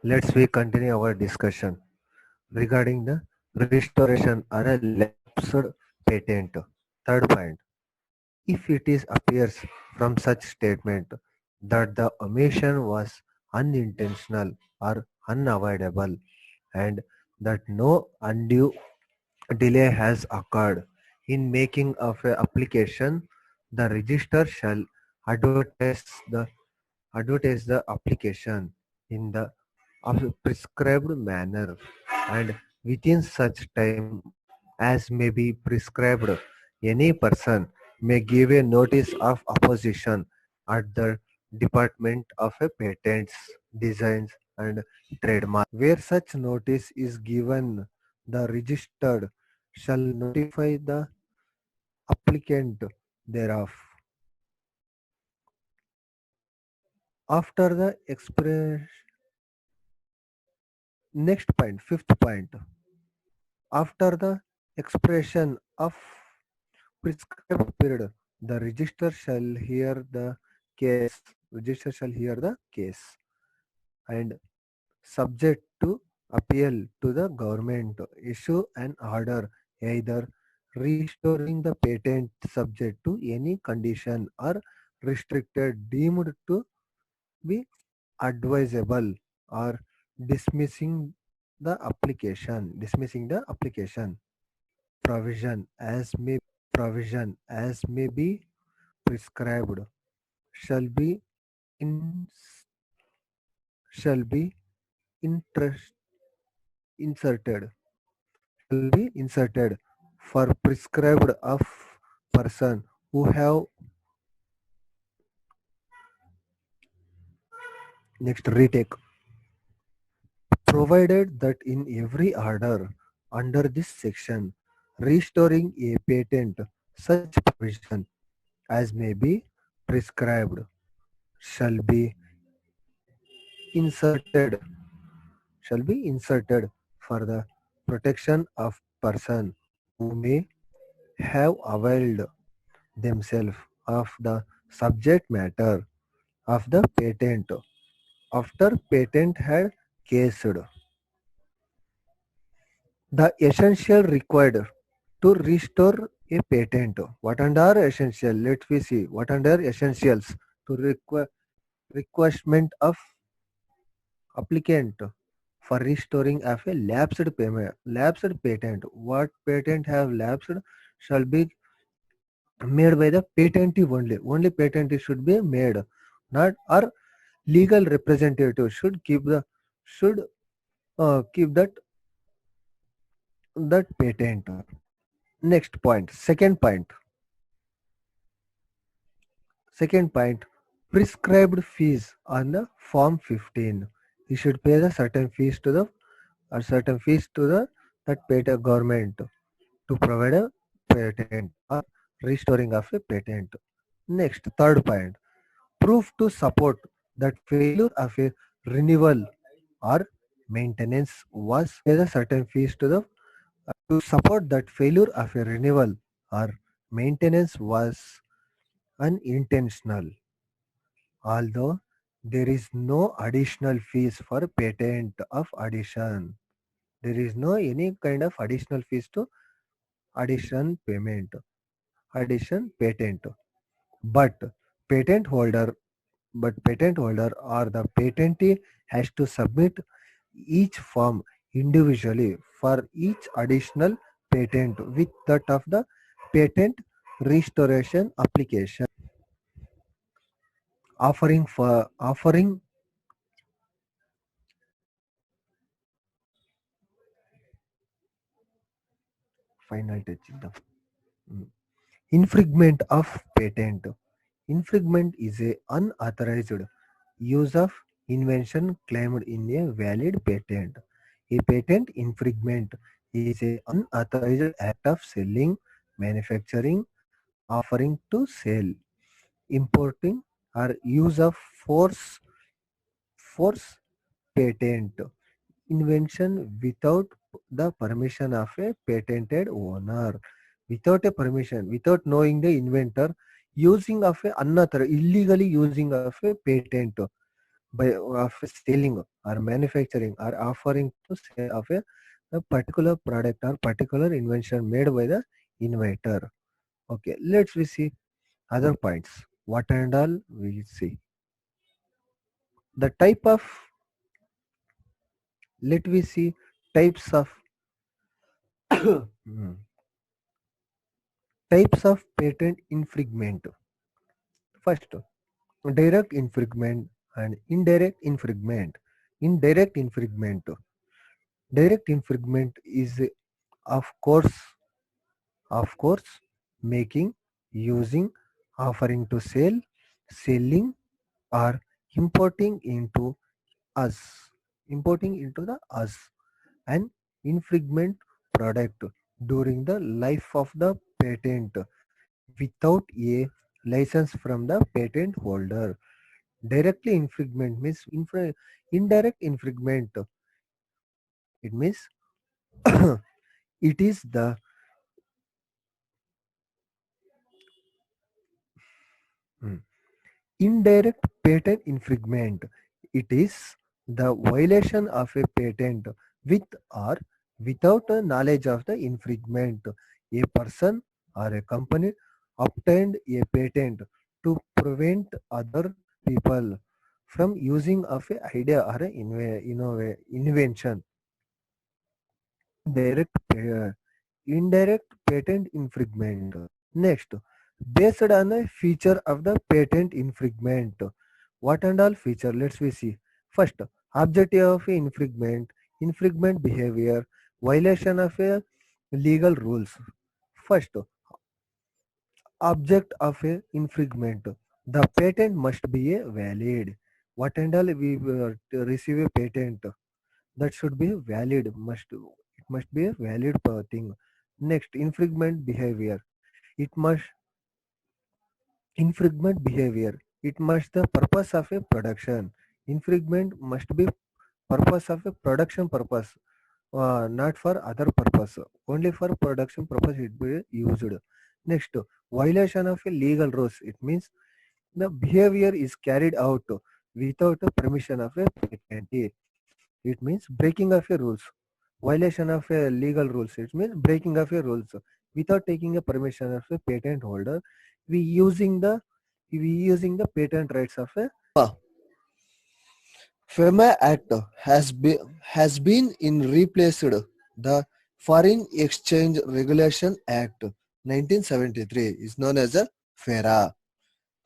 Let's we continue our discussion regarding the restoration or a lapsed patent. Third point, if it is appears from such statement that the omission was unintentional or unavoidable and that no undue delay has occurred in making of a application, the register shall advertise the advertise the application in the prescribed manner and within such time as may be prescribed. Any person may give a notice of opposition at the Department of a Patents, Designs and Trademark. Where such notice is given, the registered shall notify the applicant thereof. After the express next point, fifth point. After the expiration of prescribed period, the register shall hear the case. Register shall hear the case and subject to appeal to the government issue an order either restoring the patent subject to any condition or restricted deemed to be advisable or dismissing dismissing the application provision as may be prescribed shall be in shall be interest, inserted shall be inserted for prescribed of person who have next retake provided that in every order under this section restoring a patent such provision as may be prescribed shall be inserted for the protection of person who may have availed themselves of the subject matter of the patent after patent had cased. The essential required to restore a patent. What under essential? Let me see. What under essentials to requirement of applicant for restoring of a lapsed patent. What patent have lapsed shall be made by the patentee only. Only patentee should be made, not or legal representative should keep that patent. Next point. Second point. Prescribed fees on the form 15. You should pay the certain fees to the that patent government to provide a patent or restoring of a patent. Next, third point, proof to support that failure of a renewal or maintenance was pay the certain fees to support that failure of a renewal or maintenance was unintentional, although there is no additional fees for patent of addition. There is no any kind of additional fees to addition payment, addition patent. But patent holder, patent holder or the patentee has to submit each form individually for each additional patent with that of the patent restoration application offering final touch iddam. Infringement of patent. Infringement is a unauthorized use of invention claimed in a valid patent. A patent infringement is a unauthorized act of selling, manufacturing, offering to sell, importing, or use of force patent invention without the permission of a patented owner. Without a permission, without knowing the inventor, using of a unauthorized, illegally using of a patent. by of selling or manufacturing or offering to sale of a particular product or particular invention made by the inventor. Okay, let's we see other points. What and all we see. The type of, let we see types of Hmm. types of patent infringement. First, direct infringement and indirect infringement. Indirect infringement. Direct infringement is of course, making, using, offering to sell, selling, or importing into us, importing into the us, an infringement product during the life of the patent without a license from the patent holder. Directly infringement means indirect infringement. It means it is the hmm, indirect patent infringement. It is the violation of a patent with or without a knowledge of the infringement. A person or a company obtained a patent to prevent other people from using of a idea or a invention. Indirect, indirect patent infringement. Next, based on a feature of the patent infringement. What and all feature? Let's we see. First, objective of infringement, infringement behavior, violation of a legal rules. First, object of a infringement. The patent must be a valid. What and all we receive a patent, that should be valid. It must be a valid thing. Next, infringement behavior. It must infringement behavior. It must the purpose of a production. Infringement must be purpose of a production purpose, not for other purpose. Only for production purpose it be used. Next, violation of a legal rules. It means the behavior is carried out without the permission of a patentee. It means breaking of a rules. Violation of a legal rules. It means breaking of a rules without taking a permission of a patent holder. We using the patent rights of a FEMA Act has been in replaced the Foreign Exchange Regulation Act 1973 is known as a FERA.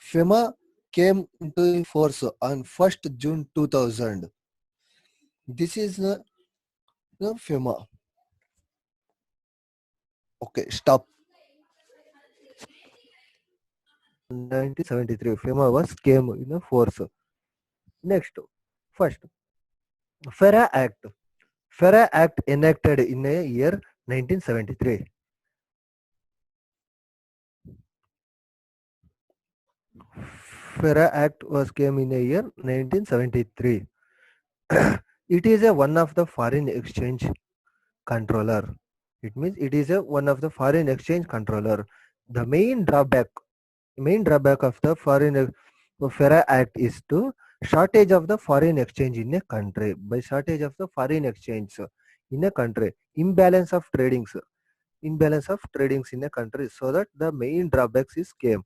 FEMA came into force on 1st June 2000. This is the FEMA. Okay, stop. 1973 FEMA was came in force. Next, first FERA Act. FERA Act enacted in a year 1973. FERA Act was came in a year 1973. It is a one of the foreign exchange controller. It means it is a one of the foreign exchange controller. The main drawback of the FERA Act is to shortage of the foreign exchange in a country. By shortage of the foreign exchange in a country, imbalance of tradings in a country, so that the main drawbacks is came.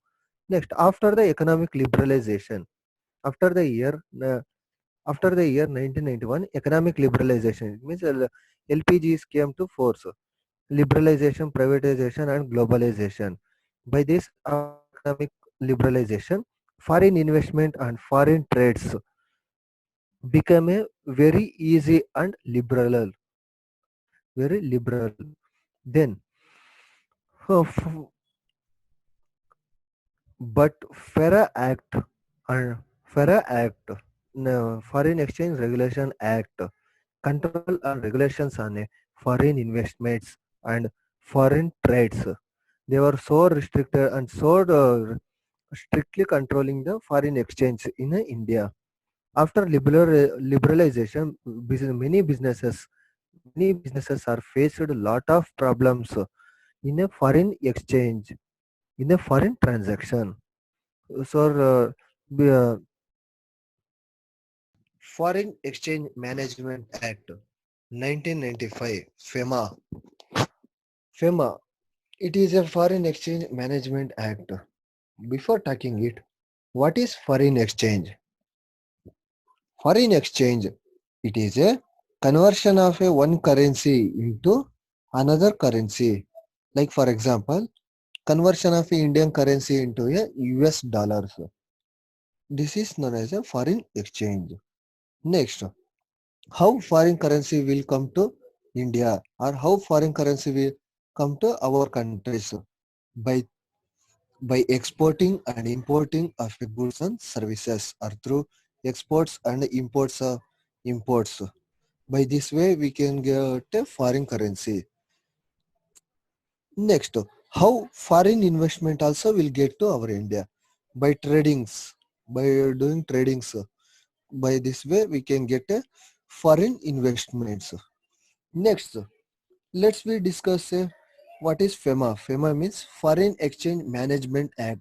Next, after the economic liberalization, after the year after the year 1991, economic liberalization, it means LPGs came to force. Liberalization, privatization, and globalization. By this economic liberalization, foreign investment and foreign trades became a very easy and liberal, very liberal. Then, uh, f- but and FERA Act, no, Foreign Exchange Regulation Act, control and regulations on foreign investments and foreign trades. They were so restricted and so strictly controlling the foreign exchange in India. After liberalization, many businesses are faced a lot of problems in a foreign exchange, in a foreign transaction. So, Foreign Exchange Management Act 1995, FEMA. FEMA, it is a Foreign Exchange Management Act. Before talking it, what is foreign exchange? Foreign exchange, it is a conversion of a one currency into another currency. Like for example, conversion of a Indian currency into a US dollars. This is known as a foreign exchange. Next, how foreign currency will come to India or how foreign currency will come to our countries by by exporting and importing of goods and services or through exports and imports. By this way we can get a foreign currency. Next, how foreign investment also will get to our India by tradings, by doing tradings. By this way we can get a foreign investments. Next, let's we discuss what is FEMA. FEMA means Foreign Exchange Management Act.